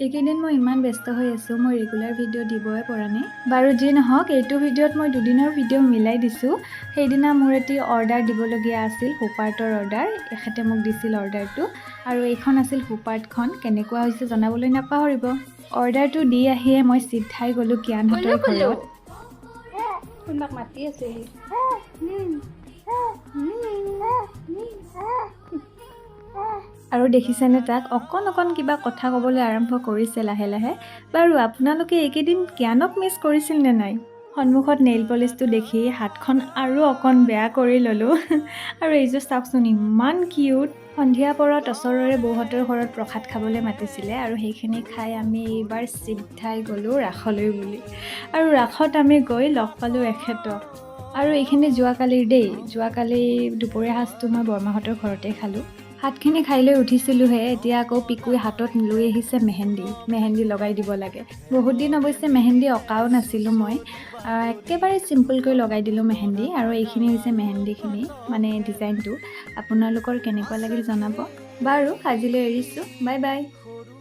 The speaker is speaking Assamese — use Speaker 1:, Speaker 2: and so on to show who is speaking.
Speaker 1: এইকেইদিন মই ইমান ব্যস্ত হৈ আছোঁ, মই ৰেগুলাৰ ভিডিঅ' দিবই পৰা নাই। বাৰু যি নহওক, এইটো ভিডিঅ'ত মই দুদিনৰ ভিডিঅ' মিলাই দিছোঁ। সেইদিনা মোৰ এটি অৰ্ডাৰ দিবলগীয়া আছিল, হুপাৰ্টৰ অৰ্ডাৰ। এখেতে মোক দিছিল অৰ্ডাৰটো। আৰু এইখন আছিল হুপাৰ্টখন। কেনেকুৱা হৈছে জনাবলৈ নাপাহৰিব। অৰ্ডাৰটো দি আহিয়ে মই চিধাই গ'লোঁ কিয়ানহঁতৰ ঘৰত।
Speaker 2: কোনোবাক মাতি আছে সি।
Speaker 1: আৰু দেখিছেনে তাক অকণ অকণ কিবা কথা ক'বলৈ আৰম্ভ কৰিছে লাহে লাহে। বাৰু আপোনালোকে এইকেইদিন কিয়ানক মিছ কৰিছিল নে নাই? সন্মুখত নেইল পলিচটো দেখি হাতখন আৰু অকণ বেয়া কৰি ল'লোঁ। আৰু এইযোৰ চাওকচোন ইমান কিউট। সন্ধিয়া পৰত ওচৰৰে বৌহঁতৰ ঘৰত প্ৰসাদ খাবলৈ মাতিছিলে আৰু সেইখিনি খাই আমি এইবাৰ চিধাই গ'লোঁ ৰাসলৈ বুলি। আৰু ৰাসত আমি গৈ লগ পালোঁ এখেতক। আৰু এইখিনি যোৱাকালিৰ দেই। যোৱাকালি দুপৰীয়া সাঁজটো মই বৰমাহঁতৰ ঘৰতে খালোঁ। ভাতখিনি খাই লৈ উঠিছিলোঁহে, এতিয়া আকৌ পিকুৱে হাতত লৈ আহিছে মেহেন্দি লগাই দিব লাগে। বহুত দিন অৱশ্যে মেহেন্দি অঁকাও নাছিলোঁ মই। একেবাৰে চিম্পলকৈ লগাই দিলোঁ মেহেন্দি। আৰু এইখিনি হৈছে মেহেন্দিখিনি, মানে ডিজাইনটো। আপোনালোকৰ কেনেকুৱা লাগিল জনাব। বাৰু আজিলৈ এৰিছোঁ, বাই বাই।